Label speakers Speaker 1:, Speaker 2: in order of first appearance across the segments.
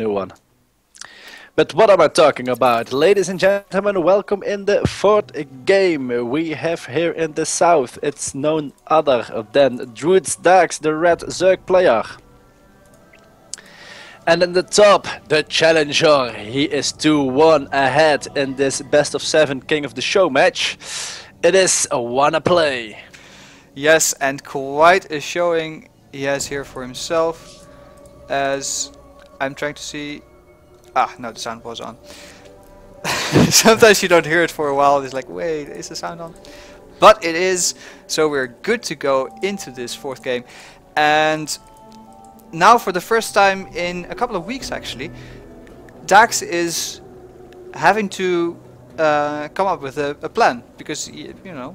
Speaker 1: new one. But what am I talking about? Ladies and gentlemen, welcome in the fourth game we have here in the south. It's none other than Druidz Daax, the red Zerg player. And in the top, the challenger. He is 2-1 ahead in this best of 7 King-of-the-Showmatch. It is a Wonnaplay.
Speaker 2: Yes, and quite a showing he has here for himself. As I'm trying to see... Ah, no, the sound was on. Sometimes you don't hear it for a while. It's like, wait, is the sound on? But it is, so we're good to go into this fourth game. And now for the first time in a couple of weeks actually, Daax is having to come up with a plan. Because, you know,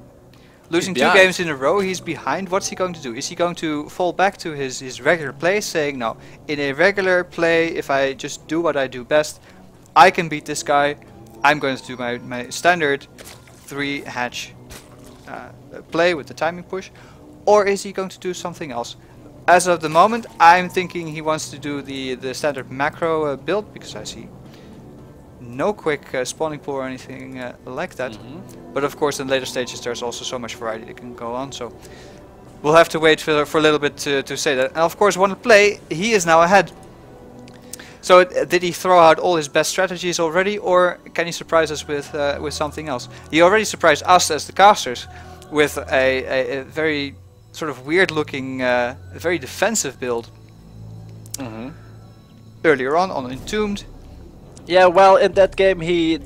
Speaker 2: losing 2 games in a row, he's behind. What's he going to do? Is he going to fall back to his regular play, saying, no, in a regular play, if I just do what I do best, I can beat this guy. I'm going to do my standard 3 hatch play with the timing push. Or is he going to do something else? As of the moment, I'm thinking he wants to do the standard macro build, because I see no quick spawning pool or anything like that. But of course in later stages there's also so much variety that can go on, so we'll have to wait for a little bit to say that. And of course Wonnaplay, he is now ahead. So did he throw out all his best strategies already, or can he surprise us with something else? He already surprised us as the casters with a very sort of weird looking, very defensive build earlier on Entombed.
Speaker 1: Yeah, well, in that game he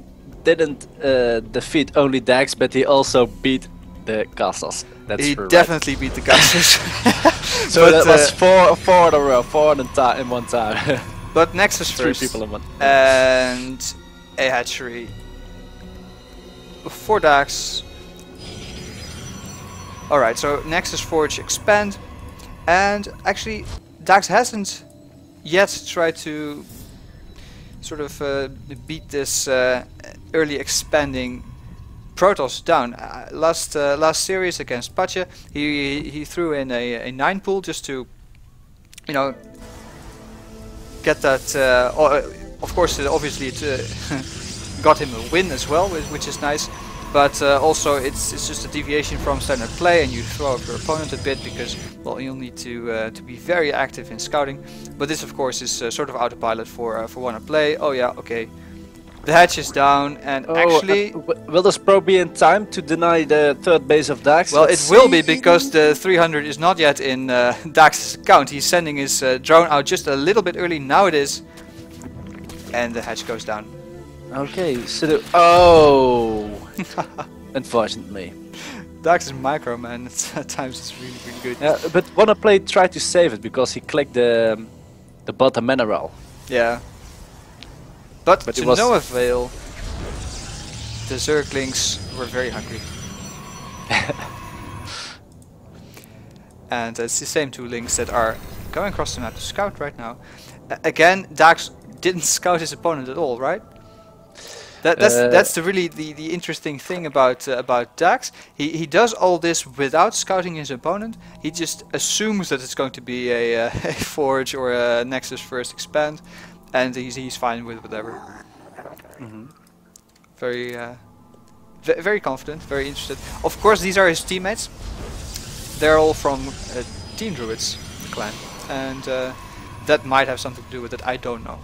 Speaker 1: didn't defeat only Daax, but he also beat the casters. That's
Speaker 2: he
Speaker 1: true,
Speaker 2: definitely beat the casters.
Speaker 1: So but, that was four in a row, 4 in one time.
Speaker 2: But Nexus
Speaker 1: 3
Speaker 2: first,
Speaker 1: people in one.
Speaker 2: and a hatchery for Daax. Alright, so Nexus Forge expand, and actually Daax hasn't yet tried to sort of beat this early expanding Protoss down. Last series against Pacha, he threw in a 9 pool just to, you know, get that. Of course, obviously it got him a win as well, which is nice. But also it's just a deviation from standard play, and you throw off your opponent a bit because, well, you'll need to be very active in scouting. But this, of course, is sort of autopilot for Wonnaplay. Oh yeah, okay. The hatch is down, and actually,
Speaker 1: will this pro be in time to deny the 3rd base of Daax?
Speaker 2: Well, it will be, because the 300 is not yet in Daax's account. He's sending his drone out just a little bit early. Now it is, and the hatch goes down.
Speaker 1: Okay, so unfortunately.
Speaker 2: Daax is micro, man. At times it's really, really good.
Speaker 1: Yeah, but Wonnaplay tried to save it because he clicked the bottom mineral.
Speaker 2: Yeah. But to no avail. The Zerglings were very hungry. And it's the same 2 links that are going across the map to scout right now. Again, Daax didn't scout his opponent at all, right? That's the interesting thing about Daax. He does all this without scouting his opponent. He just assumes that it's going to be a Forge or a Nexus first expand, and he's fine with whatever. Very very confident, very interested. Of course, these are his teammates. They're all from Team Druidz clan, and that might have something to do with it. I don't know.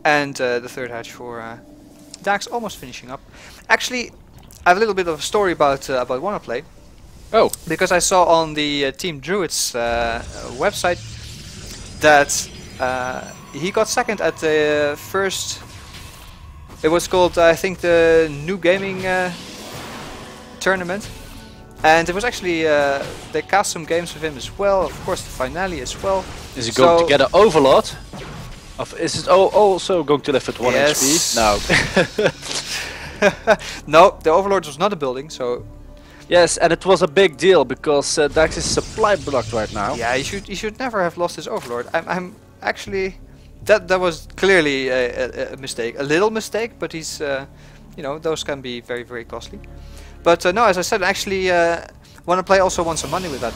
Speaker 2: And the 3rd hatch for Daax almost finishing up. Actually, I have a little bit of a story about Wonnaplay.
Speaker 1: Oh,
Speaker 2: because I saw on the Team Druidz website that he got 2nd at the first. It was called, I think, the New Gaming tournament, and it was actually they cast some games with him as well. Of course, the finale as well.
Speaker 1: Is he going to get an Overlord? Is it also going to live at 1
Speaker 2: yes.
Speaker 1: HP? No.
Speaker 2: No, the Overlord was not a building, so...
Speaker 1: Yes, and it was a big deal because Daax is supply blocked right now.
Speaker 2: Yeah, he should never have lost his Overlord. I'm actually... That was clearly a mistake. A little mistake, but he's... you know, those can be very, very costly. But no, as I said, actually Wonnaplay also won some money with that.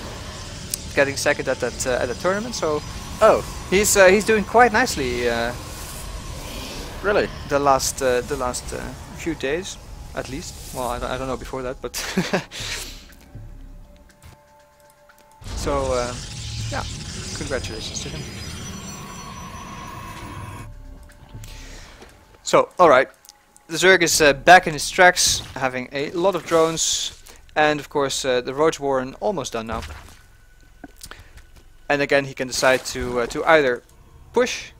Speaker 2: Getting 2nd at that tournament, so
Speaker 1: Oh,
Speaker 2: He's doing quite nicely
Speaker 1: really?
Speaker 2: the last few days, at least. Well, I don't know before that, but so yeah, congratulations to him. So, all right, the Zerg is back in his tracks, having a lot of drones, and of course the Roach Warren almost done now. And again, he can decide to either push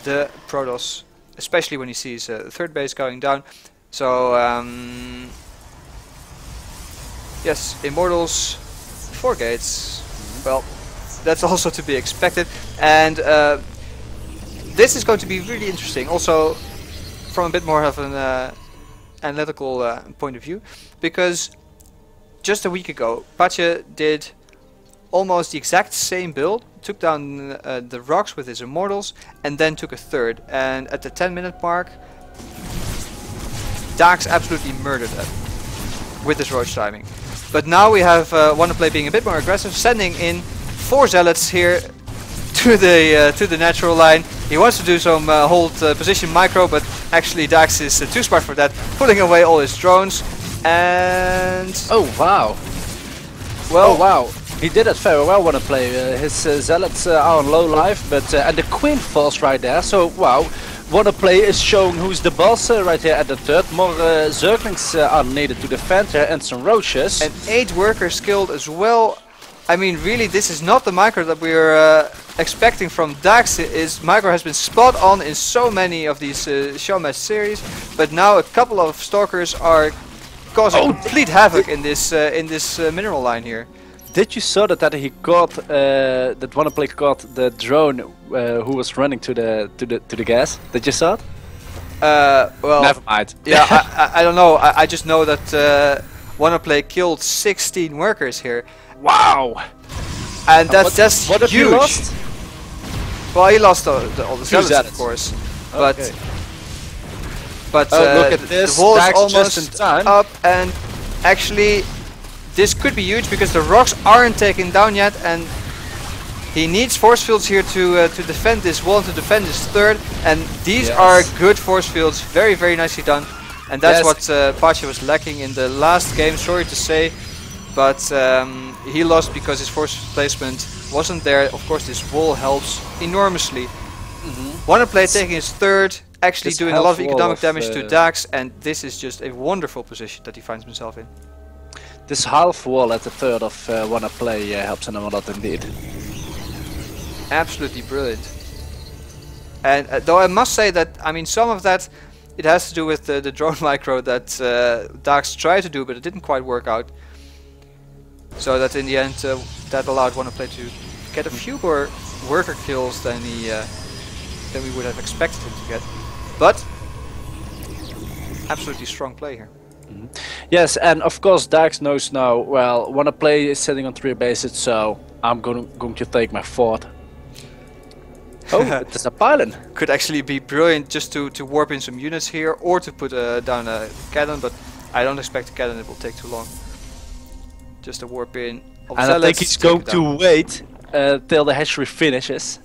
Speaker 2: the Protoss, especially when he sees the third base going down. So yes, Immortals, 4 gates. Well, that's also to be expected, and this is going to be really interesting. Also, from a bit more of an analytical point of view, because just a week ago, Pacha did almost the exact same build, took down the rocks with his Immortals, and then took a third. And at the 10-minute mark, Daax absolutely murdered them with his roach timing. But now we have Wonnaplay being a bit more aggressive, sending in 4 zealots here to the natural line. He wants to do some hold position micro, but actually Daax is too smart for that, putting away all his drones. And
Speaker 1: oh wow! Well, oh, wow! He did it very well. Wonnaplay. His zealots are on low life, but and the queen falls right there. So wow, Wonnaplay is showing who's the boss right here at the third. More zerglings are needed to defend her, and some roaches.
Speaker 2: And 8 workers killed as well. I mean, really, this is not the micro that we are expecting from Daax. His micro has been spot on in so many of these Showmatch series, but now a couple of stalkers are causing complete havoc in this mineral line here.
Speaker 1: Did you saw that he got that Wonnaplay got the drone who was running to the gas? Did you saw it?
Speaker 2: Well,
Speaker 1: never mind.
Speaker 2: Yeah, I don't know. I just know that Wonnaplay killed 16 workers here.
Speaker 1: Wow!
Speaker 2: And that's just
Speaker 1: what
Speaker 2: huge.
Speaker 1: He lost?
Speaker 2: Well, he lost all the zealots, of course.
Speaker 1: Okay.
Speaker 2: But
Speaker 1: look at this.
Speaker 2: The wall is
Speaker 1: Daax
Speaker 2: almost
Speaker 1: just in time.
Speaker 2: up, and actually this could be huge because the rocks aren't taken down yet, and he needs force fields here to defend this wall, to defend this third, and these are good force fields, very, very nicely done. And that's what Pacha was lacking in the last game, sorry to say, but he lost because his force placement wasn't there. Of course, this wall helps enormously. Wonnaplay taking his third, actually doing a lot of economic damage to Daax, and this is just a wonderful position that he finds himself in.
Speaker 1: This half wall at the third of Wonnaplay helps him a lot indeed.
Speaker 2: Absolutely brilliant. And though I must say that, I mean, some of that, it has to do with the drone micro that Daax tried to do, but it didn't quite work out. So that in the end, that allowed Wonnaplay to get a few more worker kills than we would have expected him to get. But absolutely strong play here.
Speaker 1: Yes, and of course Daax knows now, well, Wonnaplay is sitting on 3 bases, so I'm going to take my fort. Oh, it's a pylon.
Speaker 2: Could actually be brilliant just to warp in some units here, or to put down a cannon, but I don't expect a cannon, it will take too long. Just a warp in.
Speaker 1: And I think he's going to wait till the hatchery finishes.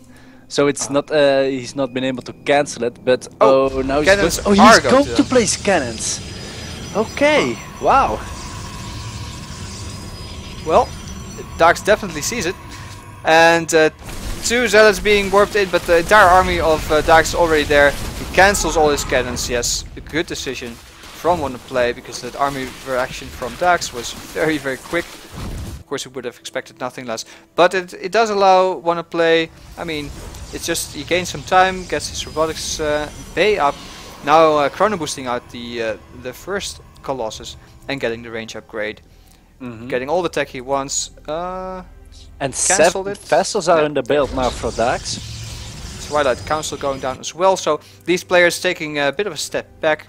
Speaker 1: So it's not he's not been able to cancel it, but now he's going to place cannons. Okay, wow.
Speaker 2: Well, Daax definitely sees it, and 2 zealots being warped in, but the entire army of Daax is already there. He cancels all his cannons. Yes, a good decision from Wonnaplay, because that army reaction from Daax was very, very quick. Of course, we would have expected nothing less, but it does allow Wonnaplay. I mean, it's just he gains some time, gets his robotics bay up. Now chrono boosting out the first Colossus and getting the range upgrade, getting all the tech he wants.
Speaker 1: And 7 vessels are in the build now for Daax.
Speaker 2: Twilight Council going down as well, so these players taking a bit of a step back.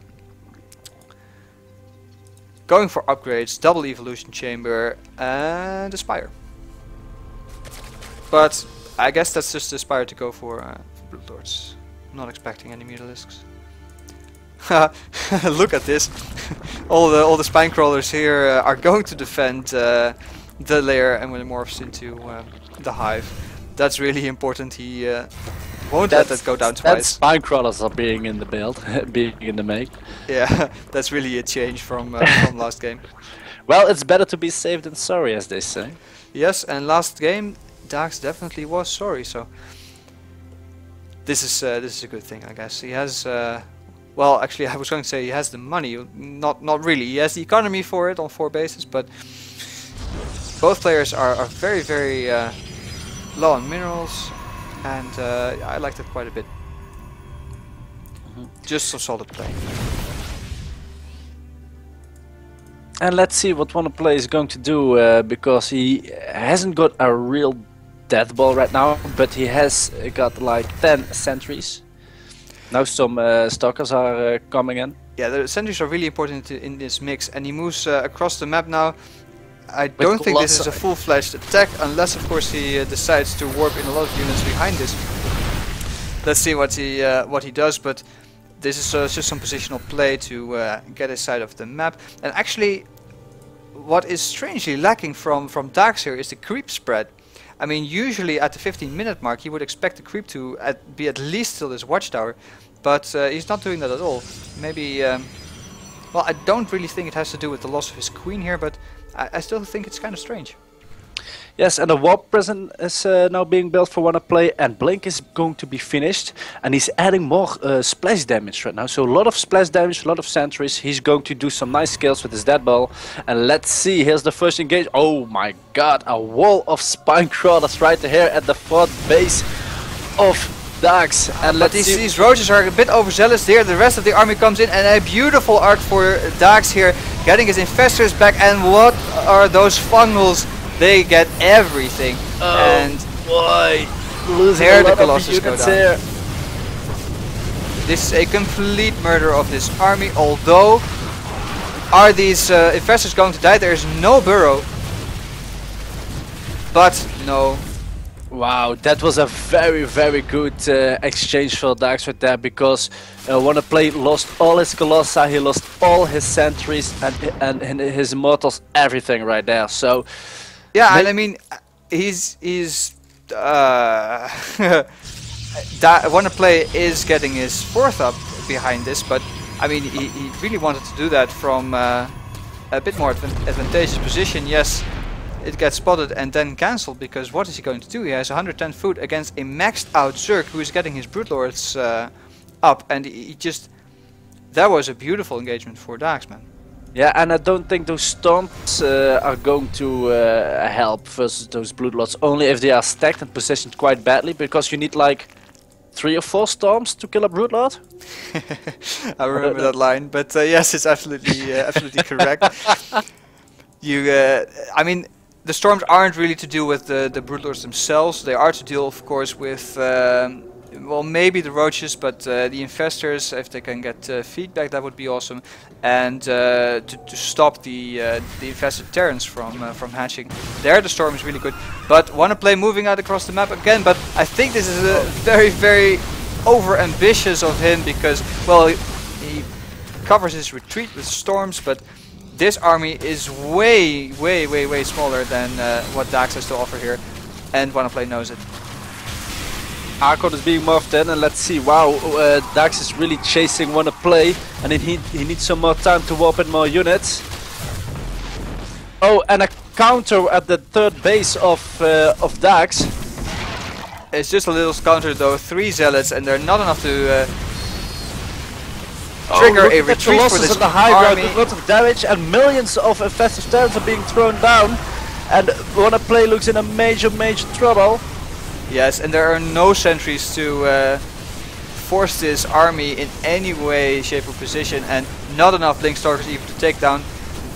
Speaker 2: Going for upgrades, double evolution chamber and a spire. But I guess that's just the spire to go for Blue Lords. I'm not expecting any Mutalisks. Look at this. all the spine crawlers here are going to defend the lair, and when it morphs into the hive. That's really important. He won't let that go down twice.
Speaker 1: Spine crawlers are being in the build, being in the make.
Speaker 2: Yeah, that's really a change from last game.
Speaker 1: Well, it's better to be safe than sorry, as they say.
Speaker 2: Yes, and last game, Daax definitely was sorry. So this is a good thing, I guess. He has. Well, actually, I was going to say he has the money. Not really. He has the economy for it on 4 bases, but both players are very low on minerals, and I liked it quite a bit. Just a solid play.
Speaker 1: And let's see what Wonnaplay is going to do, because he hasn't got a real death ball right now, but he has got like 10 sentries. Now some stalkers are coming in.
Speaker 2: Yeah, the sentries are really important in this mix, and he moves across the map now. I don't think this is a full-fledged attack, unless of course he decides to warp in a lot of units behind this. Let's see what he does, but this is just some positional play to get his side of the map. And actually, what is strangely lacking from Daax here is the creep spread. I mean, usually at the 15-minute mark, he would expect the creep to be at least till this watchtower, but he's not doing that at all. Maybe, well, I don't really think it has to do with the loss of his queen here, but I still think it's kind of strange.
Speaker 1: Yes, and the warp prison is now being built for Wonnaplay, and Blink is going to be finished, and he's adding more splash damage right now. So a lot of splash damage, a lot of sentries. He's going to do some nice kills with his dead ball, and let's see. Here's the first engage. Oh my god, a wall of spine crawlers right here at the front base of Daax. And
Speaker 2: but these roaches are a bit overzealous there. The rest of the army comes in, and a beautiful arc for Daax here, getting his infestors back. And what are those fungals? They get everything.
Speaker 1: Oh,
Speaker 2: and
Speaker 1: boy, losing
Speaker 2: there
Speaker 1: a
Speaker 2: the
Speaker 1: lot
Speaker 2: Colossus
Speaker 1: of
Speaker 2: go
Speaker 1: units
Speaker 2: down.
Speaker 1: here.
Speaker 2: This is a complete murder of this army. Although, are these infestors going to die? There is no burrow. But no.
Speaker 1: Wow, that was a very good exchange for Daax right there, because Wonnaplay lost all his Colossi, he lost all his sentries and his immortals, everything right there. So
Speaker 2: yeah, and I mean, he's Wonnaplay is getting his 4th up behind this, but I mean, he really wanted to do that from a bit more advantageous position. Yes, it gets spotted and then cancelled, because what is he going to do? He has 110 food against a maxed out Zerg who is getting his Broodlords up, and he just... That was a beautiful engagement for Daax, man.
Speaker 1: yeah, and I don't think those storms are going to help versus those Bloodlords, only if they are stacked and positioned quite badly, because you need like 3 or 4 storms to kill a Broodlord.
Speaker 2: I remember that line, but yes, it's absolutely absolutely correct. I mean, the storms aren't really to do with the Broodlords themselves. They are to deal, of course, with well, maybe the roaches, but the infestors, if they can get feedback, that would be awesome. And to stop the infested Terrans from hatching. There, the storm is really good. But Wonnaplay moving out across the map again. But I think this is a very over ambitious of him, because, well, he covers his retreat with storms, but this army is way smaller than what Daax has to offer here, and Wonnaplay knows it.
Speaker 1: Archon is being morphed in, and let's see. Wow, Daax is really chasing Wonnaplay, and he needs some more time to warp in more units. Oh, and a counter at the 3rd base of Daax.
Speaker 2: It's just a little counter though. 3 zealots, and they're not enough to trigger a retreat for this
Speaker 1: on the high ground
Speaker 2: army.
Speaker 1: with lots of damage, and millions of infested Terrans are being thrown down, and Wonnaplay looks in a major trouble.
Speaker 2: Yes, and there are no sentries to force this army in any way, shape or position, and not enough Blink Stalkers even to take down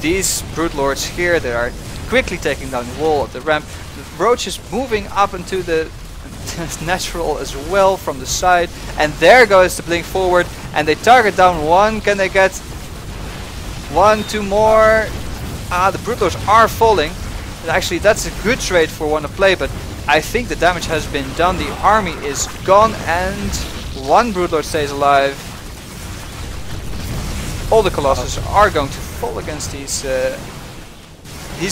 Speaker 2: these Broodlords here. They are quickly taking down the wall of the ramp. The Roach is moving up into the natural as well from the side, and there goes the Blink forward, and they target down 1. Can they get 1, 2 more? The Broodlords are falling. And actually, that's a good trade for Wonnaplay, but I think the damage has been done. The army is gone, and 1 Broodlord stays alive. All the Colossus are going to fall against these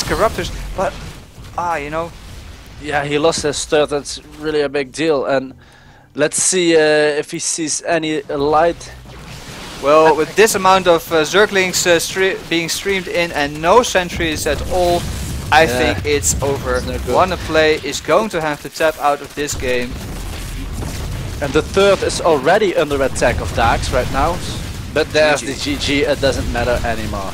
Speaker 2: corruptors, but you know,
Speaker 1: Yeah, he lost his third. That's really a big deal. And let's see if he sees any light.
Speaker 2: Well, with this amount of Zerglings being streamed in and no sentries at all, I think it's over.
Speaker 1: No
Speaker 2: Wonnaplay is going to have to tap out of this game.
Speaker 1: And the third is already under attack of Daax right now. But there's the GG, it doesn't matter anymore.